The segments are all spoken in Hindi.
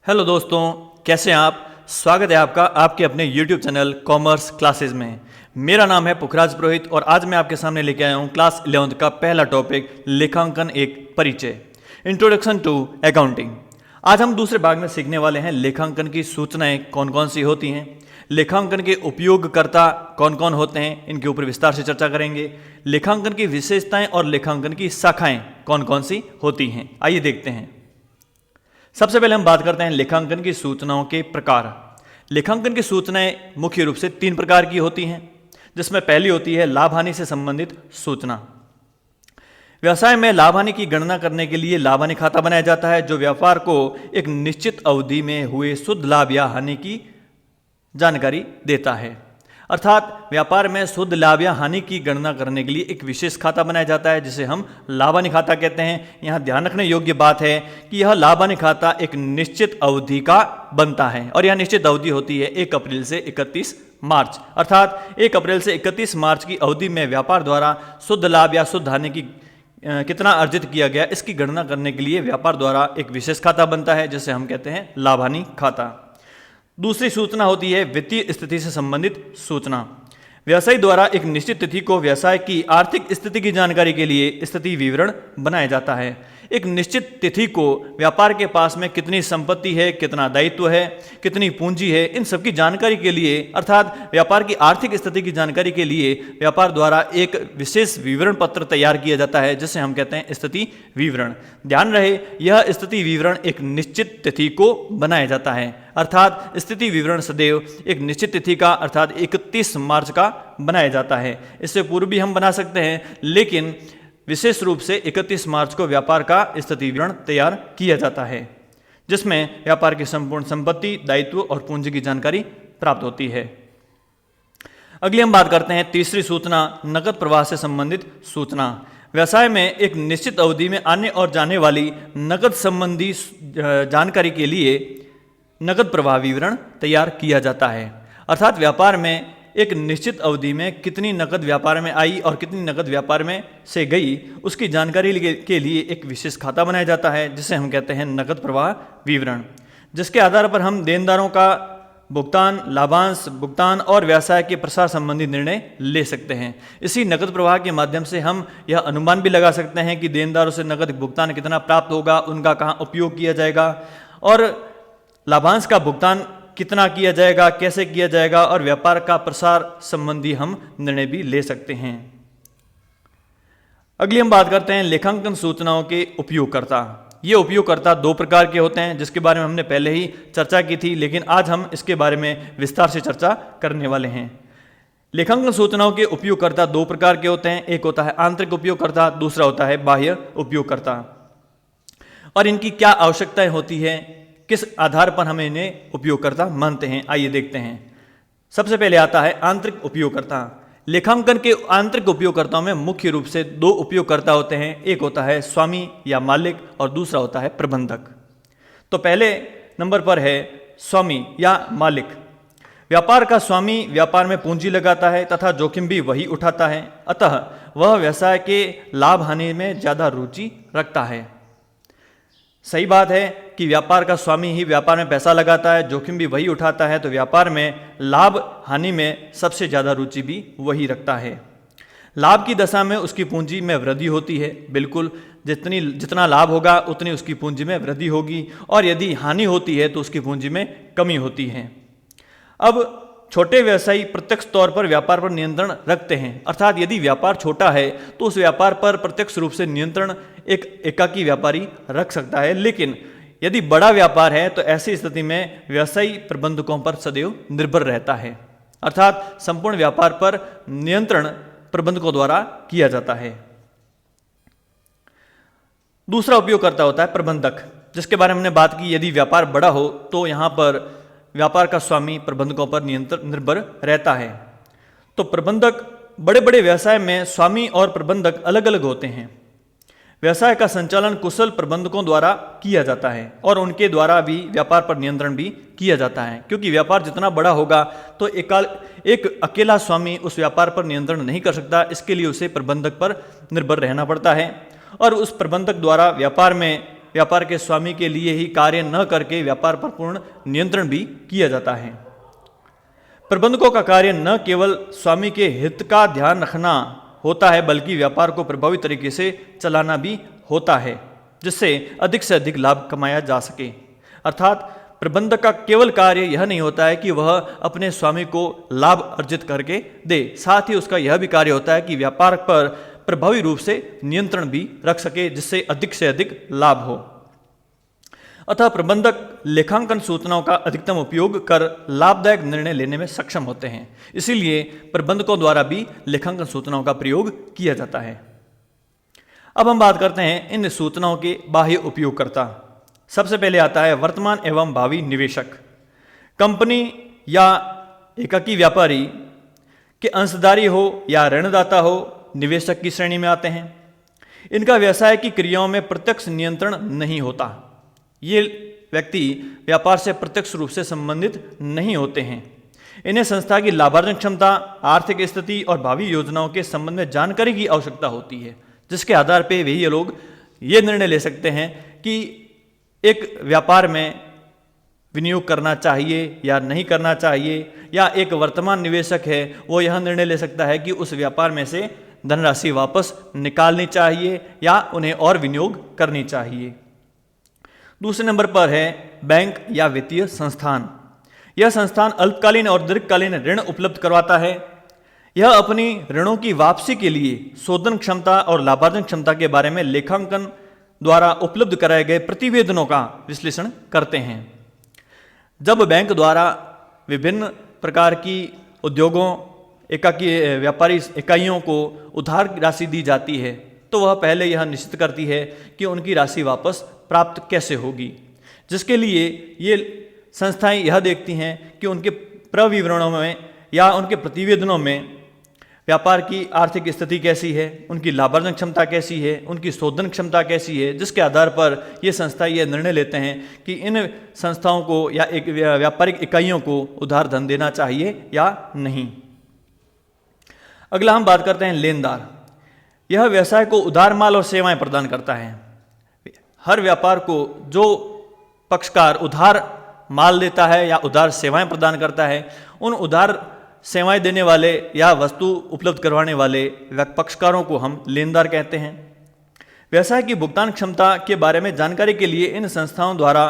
हेलो दोस्तों, कैसे हैं आप। स्वागत है आपका आपके अपने YouTube चैनल कॉमर्स क्लासेस में। मेरा नाम है पुखराज पुरोहित और आज मैं आपके सामने लेके आया हूँ क्लास 11th का पहला टॉपिक लेखांकन एक परिचय, इंट्रोडक्शन टू अकाउंटिंग। आज हम दूसरे भाग में सीखने वाले हैं लेखांकन की सूचनाएं कौन कौन सी होती हैं, लेखांकन के उपयोगकर्ता कौन कौन होते हैं, इनके ऊपर विस्तार से चर्चा करेंगे। लेखांकन की विशेषताएं और लेखांकन की शाखाएं कौन कौन सी होती हैं, आइए देखते हैं। सबसे पहले हम बात करते हैं लेखांकन की सूचनाओं के प्रकार। लेखांकन की सूचनाएं मुख्य रूप से 3 प्रकार की होती हैं, जिसमें पहली होती है लाभ हानि से संबंधित सूचना। व्यवसाय में लाभ हानि की गणना करने के लिए लाभ हानि खाता बनाया जाता है, जो व्यापार को एक निश्चित अवधि में हुए शुद्ध लाभ या हानि की जानकारी देता है। अर्थात व्यापार में शुद्ध लाभ या हानि की गणना करने के लिए एक विशेष खाता बनाया जाता है, जिसे हम लाभ हानि खाता कहते हैं। यहाँ ध्यान रखने योग्य बात है कि यह लाभ हानि खाता एक निश्चित अवधि का बनता है और यह निश्चित अवधि होती है 1 अप्रैल से 31 मार्च। अर्थात 1 अप्रैल से 31 मार्च की अवधि में व्यापार द्वारा शुद्ध लाभ या शुद्ध हानि की कितना अर्जित किया गया, इसकी गणना करने के लिए व्यापार द्वारा एक विशेष खाता बनता है, जिसे हम कहते हैं लाभ हानि खाता। दूसरी सूचना होती है वित्तीय स्थिति से संबंधित सूचना। व्यवसायी द्वारा एक निश्चित तिथि को व्यवसाय की आर्थिक स्थिति की जानकारी के लिए स्थिति विवरण बनाया जाता है। एक निश्चित तिथि को व्यापार के पास में कितनी संपत्ति है, कितना दायित्व है, कितनी पूंजी है, इन सब की जानकारी के लिए अर्थात व्यापार की आर्थिक स्थिति की जानकारी के लिए व्यापार द्वारा एक विशेष विवरण पत्र तैयार किया जाता है, जिसे हम कहते हैं स्थिति विवरण। ध्यान रहे, यह स्थिति विवरण एक निश्चित तिथि को बनाया जाता है। अर्थात स्थिति विवरण सदैव एक निश्चित तिथि का अर्थात 31 मार्च का बनाया जाता है। इससे पूर्व भी हम बना सकते हैं, लेकिन विशेष रूप से 31 मार्च को व्यापार का स्थिति विवरण तैयार किया जाता है, जिसमें व्यापार की संपूर्ण संपत्ति, दायित्व और पूंजी की जानकारी प्राप्त होती है। अगली हम बात करते हैं तीसरी सूचना, नकद प्रवाह से संबंधित सूचना। व्यवसाय में एक निश्चित अवधि में आने और जाने वाली नकद संबंधी जानकारी के लिए नकद प्रवाह विवरण तैयार किया जाता है। अर्थात व्यापार में एक निश्चित अवधि में कितनी नकद व्यापार में आई और कितनी नकद व्यापार में से गई, उसकी जानकारी के लिए एक विशेष खाता बनाया जाता है, जिसे हम कहते हैं नकद प्रवाह विवरण, जिसके आधार पर हम देनदारों का भुगतान, लाभांश भुगतान और व्यवसाय के प्रसार संबंधी निर्णय ले सकते हैं। इसी नकद प्रवाह के माध्यम से हम यह अनुमान भी लगा सकते हैं कि देनदारों से नकद भुगतान कितना प्राप्त होगा, उनका कहाँ उपयोग किया जाएगा और लाभांश का भुगतान कितना किया जाएगा, कैसे किया जाएगा और व्यापार का प्रसार संबंधी हम निर्णय भी ले सकते हैं। अगली हम बात करते हैं लेखांकन सूचनाओं के उपयोगकर्ता। ये उपयोगकर्ता 2 प्रकार के होते हैं, जिसके बारे में हमने पहले ही चर्चा की थी, लेकिन आज हम इसके बारे में विस्तार से चर्चा करने वाले हैं। लेखांकन सूचनाओं के उपयोगकर्ता 2 प्रकार के होते हैं, एक होता है आंतरिक उपयोगकर्ता, दूसरा होता है बाह्य उपयोगकर्ता। और इनकी क्या आवश्यकताएं होती है, किस आधार पर हम इन्हें उपयोगकर्ता मानते हैं, आइए देखते हैं। सबसे पहले आता है आंतरिक उपयोगकर्ता। लेखांकन के आंतरिक उपयोगकर्ताओं में मुख्य रूप से 2 उपयोगकर्ता होते हैं, एक होता है स्वामी या मालिक और दूसरा होता है प्रबंधक। तो पहले नंबर पर है स्वामी या मालिक। व्यापार का स्वामी व्यापार में पूंजी लगाता है तथा जोखिम भी वही उठाता है, अतः वह व्यवसाय के लाभ हानि में ज्यादा रुचि रखता है। सही बात है कि व्यापार का स्वामी ही व्यापार में पैसा लगाता है, जोखिम भी वही उठाता है, तो व्यापार में लाभ हानि में सबसे ज़्यादा रुचि भी वही रखता है। लाभ की दशा में उसकी पूंजी में वृद्धि होती है, बिल्कुल जितना लाभ होगा उतनी उसकी पूंजी में वृद्धि होगी, और यदि हानि होती है तो उसकी पूंजी में कमी होती है। अब छोटे व्यवसायी प्रत्यक्ष तौर पर व्यापार पर नियंत्रण रखते हैं, अर्थात यदि व्यापार छोटा है तो उस व्यापार पर प्रत्यक्ष रूप से नियंत्रण एक एकाकी व्यापारी रख सकता है, लेकिन यदि बड़ा व्यापार है तो ऐसी स्थिति में व्यवसायी प्रबंधकों पर सदैव निर्भर रहता है, अर्थात संपूर्ण व्यापार पर नियंत्रण प्रबंधकों द्वारा किया जाता है। दूसरा उपयोगकर्ता होता है प्रबंधक, जिसके बारे में हमने बात की। यदि व्यापार बड़ा हो तो यहाँ पर व्यापार का स्वामी प्रबंधकों पर निर्भर रहता है। तो प्रबंधक, बड़े बड़े व्यवसाय में स्वामी और प्रबंधक अलग अलग होते हैं। व्यवसाय का संचालन कुशल प्रबंधकों द्वारा किया जाता है और उनके द्वारा भी व्यापार पर नियंत्रण भी किया जाता है, क्योंकि व्यापार जितना बड़ा होगा तो एक अकेला स्वामी उस व्यापार पर नियंत्रण नहीं कर सकता। इसके लिए उसे प्रबंधक पर निर्भर रहना पड़ता है और उस प्रबंधक द्वारा व्यापार में व्यापार के स्वामी के लिए ही कार्य न करके व्यापार पर पूर्ण नियंत्रण भी किया जाता है। प्रबंधकों का कार्य न केवल स्वामी के हित का ध्यान रखना होता है बल्कि व्यापार को प्रभावी तरीके से चलाना भी होता है, जिससे अधिक से अधिक लाभ कमाया जा सके। अर्थात प्रबंधक का केवल कार्य यह नहीं होता है कि वह अपने स्वामी को लाभ अर्जित करके दे, साथ ही उसका यह भी कार्य होता है कि व्यापार पर प्रभावी रूप से नियंत्रण भी रख सके, जिससे अधिक से अधिक लाभ हो। अतः प्रबंधक लेखांकन सूचनाओं का अधिकतम उपयोग कर लाभदायक निर्णय लेने में सक्षम होते हैं। इसीलिए प्रबंधकों द्वारा भी लेखांकन सूचनाओं का प्रयोग किया जाता है। अब हम बात करते हैं इन सूचनाओं के बाह्य उपयोगकर्ता। सबसे पहले आता है वर्तमान एवं भावी निवेशक। कंपनी या एकाकी व्यापारी के अंशधारी हो या ऋणदाता हो, निवेशक की श्रेणी में आते हैं। इनका व्यवसाय की क्रियाओं में प्रत्यक्ष नियंत्रण नहीं होता। ये व्यक्ति व्यापार से प्रत्यक्ष रूप से संबंधित नहीं होते हैं। इन्हें संस्था की लाभार्जन क्षमता, आर्थिक स्थिति और भावी योजनाओं के संबंध में जानकारी की आवश्यकता होती है, जिसके आधार पर वे ये लोग ये निर्णय ले सकते हैं कि एक व्यापार में विनियोग करना चाहिए या नहीं करना चाहिए, या एक वर्तमान निवेशक है वो यह निर्णय ले सकता है कि उस व्यापार में से धनराशि वापस निकालनी चाहिए या उन्हें और विनियोग करनी चाहिए। दूसरे नंबर पर है बैंक या वित्तीय संस्थान। यह संस्थान अल्पकालीन और दीर्घकालीन ऋण उपलब्ध करवाता है। यह अपनी ऋणों की वापसी के लिए शोधन क्षमता और लाभार्जन क्षमता के बारे में लेखांकन द्वारा उपलब्ध कराए गए प्रतिवेदनों का विश्लेषण करते हैं। जब बैंक द्वारा विभिन्न प्रकार की उद्योगों, एकाकी व्यापारी इकाइयों को उधार राशि दी जाती है, तो वह पहले यह निश्चित करती है कि उनकी राशि वापस प्राप्त कैसे होगी, जिसके लिए ये संस्थाएं यह देखती हैं कि उनके प्रविवरणों में या उनके प्रतिवेदनों में व्यापार की आर्थिक स्थिति कैसी है, उनकी लाभार्जन क्षमता कैसी है, उनकी शोधन क्षमता कैसी है, जिसके आधार पर ये संस्था ये निर्णय लेते हैं कि इन संस्थाओं को या एक व्यापारिक इकाइयों को उधार धन देना चाहिए या नहीं। अगला हम बात करते हैं लेनदार। यह व्यवसाय को उधार माल और सेवाएं प्रदान करता है। हर व्यापार को जो पक्षकार उधार माल देता है या उधार सेवाएं प्रदान करता है, उन उधार सेवाएं देने वाले या वस्तु उपलब्ध करवाने वाले पक्षकारों को हम लेनदार कहते हैं। व्यवसाय की भुगतान क्षमता के बारे में जानकारी के लिए इन संस्थाओं द्वारा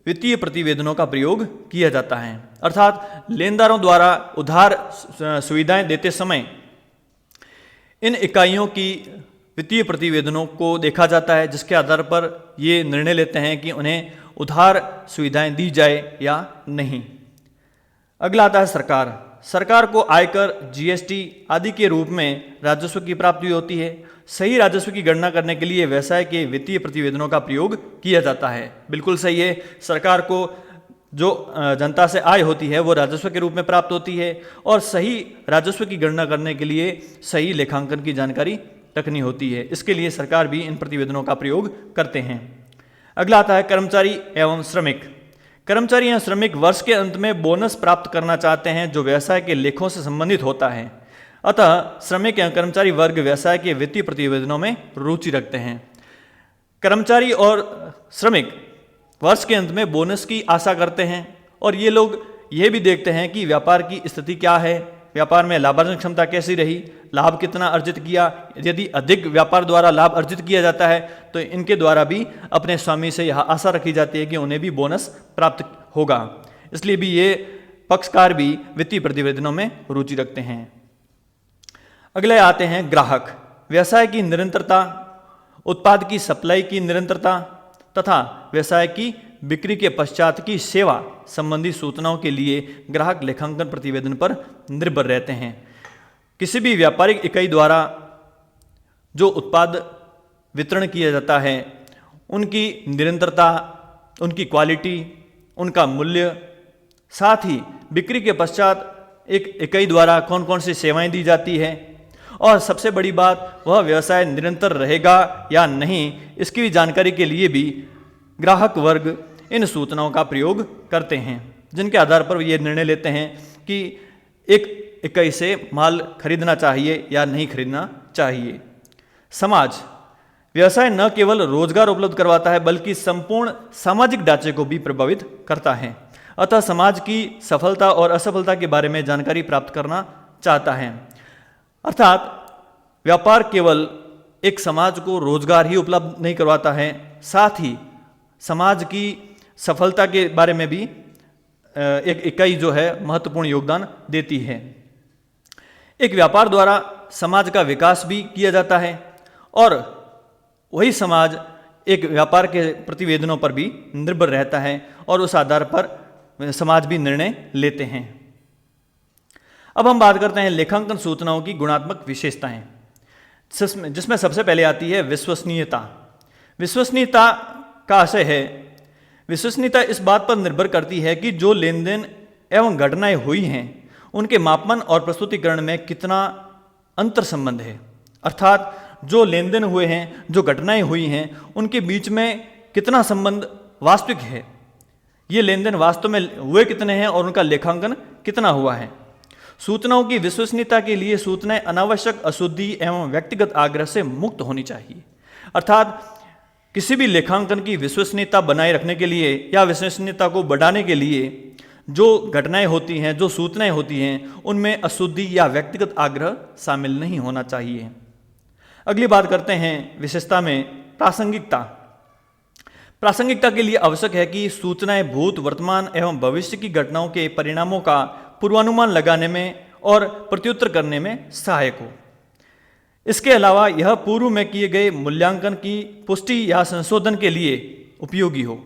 वित्तीय प्रतिवेदनों का प्रयोग किया जाता है। अर्थात लेनदारों द्वारा उधार सुविधाएं देते समय इन इकाइयों की वित्तीय प्रतिवेदनों को देखा जाता है, जिसके आधार पर ये निर्णय लेते हैं कि उन्हें उधार सुविधाएं दी जाए या नहीं। अगला आता है सरकार। सरकार को आयकर, जीएसटी आदि के रूप में राजस्व की प्राप्ति होती है। सही राजस्व की गणना करने के लिए व्यवसाय के वित्तीय प्रतिवेदनों का प्रयोग किया जाता है। बिल्कुल सही है, सरकार को जो जनता से आय होती है वो राजस्व के रूप में प्राप्त होती है, और सही राजस्व की गणना करने के लिए सही लेखांकन की जानकारी रखनी होती है। इसके लिए सरकार भी इन प्रतिवेदनों का प्रयोग करते हैं। अगला आता है कर्मचारी एवं श्रमिक। कर्मचारी या श्रमिक वर्ष के अंत में बोनस प्राप्त करना चाहते हैं जो व्यवसाय के लेखों से संबंधित होता है। अतः श्रमिक या कर्मचारी वर्ग व्यवसाय के वित्तीय प्रतिवेदनों में रुचि रखते हैं। कर्मचारी और श्रमिक वर्ष के अंत में बोनस की आशा करते हैं, और ये लोग ये भी देखते हैं कि व्यापार की स्थिति क्या है, व्यापार में लाभार्जन क्षमता कैसी रही, लाभ कितना अर्जित किया। यदि अधिक व्यापार द्वारा लाभ अर्जित किया जाता है तो इनके द्वारा भी अपने स्वामी से यह आशा रखी जाती है कि उन्हें भी बोनस प्राप्त होगा। इसलिए भी ये पक्षकार भी वित्तीय प्रतिवेदनों में रुचि रखते हैं। अगले आते हैं ग्राहक। व्यवसाय की निरंतरता, उत्पाद की सप्लाई की निरंतरता तथा व्यवसाय की बिक्री के पश्चात की सेवा संबंधी सूचनाओं के लिए ग्राहक लेखांकन प्रतिवेदन पर निर्भर रहते हैं। किसी भी व्यापारिक इकाई द्वारा जो उत्पाद वितरण किया जाता है उनकी निरंतरता, उनकी क्वालिटी, उनका मूल्य, साथ ही बिक्री के पश्चात एक इकाई द्वारा कौन कौन सी सेवाएं दी जाती है, और सबसे बड़ी बात वह व्यवसाय निरंतर रहेगा या नहीं, इसकी भी जानकारी के लिए भी ग्राहक वर्ग इन सूचनाओं का प्रयोग करते हैं, जिनके आधार पर ये निर्णय लेते हैं कि एक इकाई से माल खरीदना चाहिए या नहीं खरीदना चाहिए। समाज व्यवसाय न केवल रोजगार उपलब्ध करवाता है बल्कि संपूर्ण सामाजिक ढांचे को भी प्रभावित करता है। अतः समाज की सफलता और असफलता के बारे में जानकारी प्राप्त करना चाहता है। अर्थात व्यापार केवल एक समाज को रोजगार ही उपलब्ध नहीं करवाता है, साथ ही समाज की सफलता के बारे में भी एक इकाई जो है महत्वपूर्ण योगदान देती है। एक व्यापार द्वारा समाज का विकास भी किया जाता है और वही समाज एक व्यापार के प्रतिवेदनों पर भी निर्भर रहता है और उस आधार पर समाज भी निर्णय लेते हैं। अब हम बात करते हैं लेखांकन सूचनाओं की गुणात्मक विशेषताएं, जिसमें सबसे पहले आती है विश्वसनीयता। विश्वसनीयता का आशय है, विश्वसनीयता इस बात पर निर्भर करती है कि जो लेन देन एवं घटनाएं हुई हैं उनके मापन और प्रस्तुतिकरण में कितना अंतर संबंध है। अर्थात जो लेन देन हुए हैं, जो घटनाएं हुई हैं, उनके बीच में कितना संबंध वास्तविक है, ये लेन देन वास्तव में हुए कितने हैं और उनका लेखांकन कितना हुआ है। सूचनाओं की विश्वसनीयता के लिए सूचनाएं अनावश्यक अशुद्धि एवं व्यक्तिगत आग्रह से मुक्त होनी चाहिए। अर्थात किसी भी लेखांकन की विश्वसनीयता बनाए रखने के लिए या विश्वसनीयता को बढ़ाने के लिए जो घटनाएं होती हैं, जो सूचनाएं होती हैं, उनमें अशुद्धि या व्यक्तिगत आग्रह शामिल नहीं होना चाहिए। अगली बात करते हैं विशेषता में प्रासंगिकता। प्रासंगिकता के लिए आवश्यक है कि सूचनाएं भूत, वर्तमान एवं भविष्य की घटनाओं के परिणामों का पूर्वानुमान लगाने में और प्रत्युत्तर करने में सहायक हो। इसके अलावा यह पूर्व में किए गए मूल्यांकन की पुष्टि या संशोधन के लिए उपयोगी हो।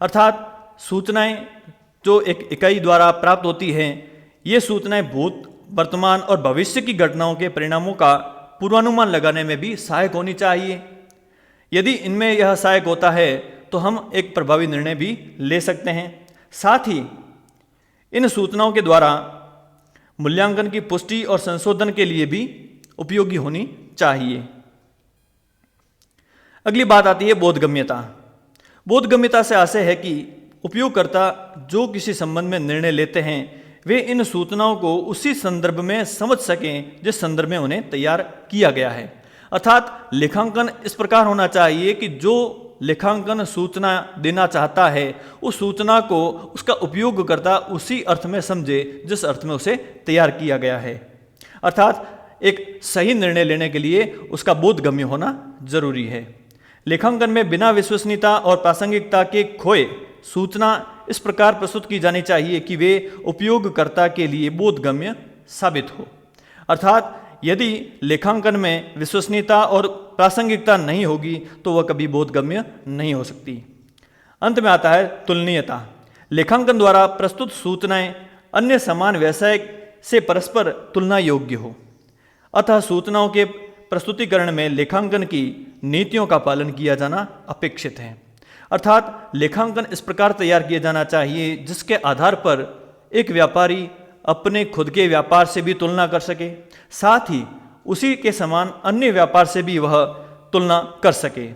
अर्थात सूचनाएं जो एक इकाई द्वारा प्राप्त होती हैं, ये सूचनाएं भूत, वर्तमान और भविष्य की घटनाओं के परिणामों का पूर्वानुमान लगाने में भी सहायक होनी चाहिए। यदि इनमें यह सहायक होता है तो हम एक प्रभावी निर्णय भी ले सकते हैं। साथ ही इन सूचनाओं के द्वारा मूल्यांकन की पुष्टि और संशोधन के लिए भी उपयोगी होनी चाहिए। अगली बात आती है बोधगम्यता। बोधगम्यता से आशय है कि उपयोगकर्ता जो किसी संबंध में निर्णय लेते हैं वे इन सूचनाओं को उसी संदर्भ में समझ सकें जिस संदर्भ में उन्हें तैयार किया गया है। अर्थात लेखांकन इस प्रकार होना चाहिए कि जो लेखांकन सूचना देना चाहता है उस सूचना को उसका उपयोगकर्ता उसी अर्थ में समझे जिस अर्थ में उसे तैयार किया गया है। अर्थात एक सही निर्णय लेने के लिए उसका बोधगम्य होना जरूरी है। लेखांकन में बिना विश्वसनीयता और प्रासंगिकता के खोए सूचना इस प्रकार प्रस्तुत की जानी चाहिए कि वे उपयोगकर्ता के लिए बोधगम्य साबित हो। अर्थात यदि लेखांकन में विश्वसनीयता और प्रासंगिकता नहीं होगी तो वह कभी बोधगम्य नहीं हो सकती। अंत में आता है तुलनीयता। लेखांकन द्वारा प्रस्तुत सूचनाएं अन्य समान व्यवसाय से परस्पर तुलना योग्य हो। अतः सूचनाओं के प्रस्तुतिकरण में लेखांकन की नीतियों का पालन किया जाना अपेक्षित है। अर्थात लेखांकन इस प्रकार तैयार किया जाना चाहिए जिसके आधार पर एक व्यापारी अपने खुद के व्यापार से भी तुलना कर सके, साथ ही उसी के समान अन्य व्यापार से भी वह तुलना कर सके।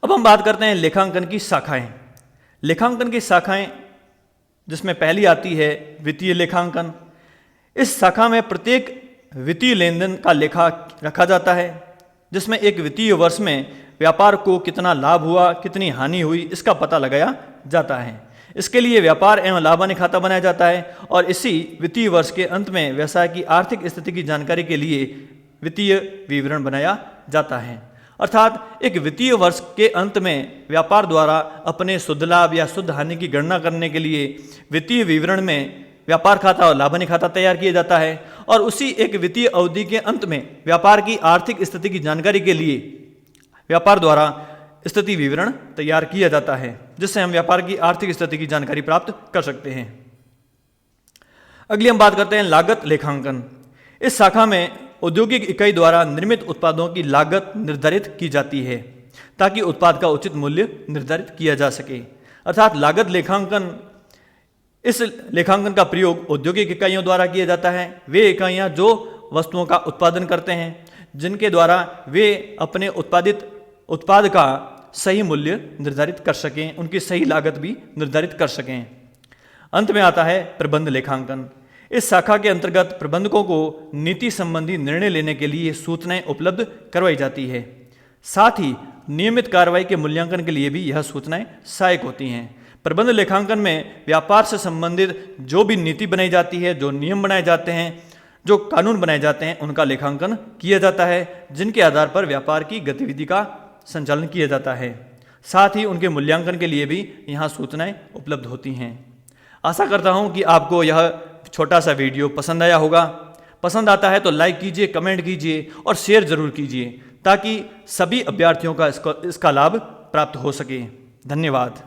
अब हम बात करते हैं लेखांकन की शाखाएं। लेखांकन की शाखाएं जिसमें पहली आती है वित्तीय लेखांकन। इस शाखा में प्रत्येक वित्तीय लेन देन का लेखा रखा जाता है, जिसमें एक वित्तीय वर्ष में व्यापार को कितना लाभ हुआ, कितनी हानि हुई, इसका पता लगाया जाता है। इसके लिए व्यापार एवं लाभ हानि खाता बनाया जाता है और इसी वित्तीय वर्ष के अंत में व्यवसाय की आर्थिक स्थिति की जानकारी के लिए वित्तीय विवरण बनाया जाता है। अर्थात एक वित्तीय वर्ष के अंत में व्यापार द्वारा अपने शुद्ध लाभ या शुद्ध हानि की गणना करने के लिए वित्तीय विवरण में व्यापार खाता और लाभ हानि खाता तैयार किया जाता है और उसी एक वित्तीय अवधि के अंत में व्यापार की आर्थिक स्थिति की जानकारी के लिए व्यापार द्वारा स्थिति विवरण तैयार किया जाता है, जिससे हम व्यापार की आर्थिक स्थिति की जानकारी प्राप्त कर सकते हैं। अगली हम बात करते हैं लागत लेखांकन। इस शाखा में औद्योगिक इकाई द्वारा निर्मित उत्पादों की लागत निर्धारित की जाती है ताकि उत्पाद का उचित मूल्य निर्धारित किया जा सके। अर्थात लागत लेखांकन, इस लेखांकन का प्रयोग औद्योगिक इकाइयों द्वारा किया जाता है। वे इकाइयां जो वस्तुओं का उत्पादन करते हैं, जिनके द्वारा वे अपने उत्पादित उत्पाद का सही मूल्य निर्धारित कर सकें, उनकी सही लागत भी निर्धारित कर सकें। अंत में आता है प्रबंध लेखांकन। इस शाखा के अंतर्गत प्रबंधकों को नीति संबंधी निर्णय लेने के लिए सूचनाएं उपलब्ध करवाई जाती है। साथ ही नियमित कार्रवाई के मूल्यांकन के लिए भी यह सूचनाएं सहायक होती हैं। प्रबंध लेखांकन में व्यापार से संबंधित जो भी नीति बनाई जाती है, जो नियम बनाए जाते हैं, जो कानून बनाए जाते हैं, उनका लेखांकन किया जाता है, जिनके आधार पर व्यापार की गतिविधि का संचालन किया जाता है। साथ ही उनके मूल्यांकन के लिए भी यहाँ सूचनाएं उपलब्ध होती हैं। आशा करता हूँ कि आपको यह छोटा सा वीडियो पसंद आया होगा। पसंद आता है तो लाइक कीजिए, कमेंट कीजिए और शेयर जरूर कीजिए ताकि सभी अभ्यर्थियों का इसका लाभ प्राप्त हो सके। धन्यवाद।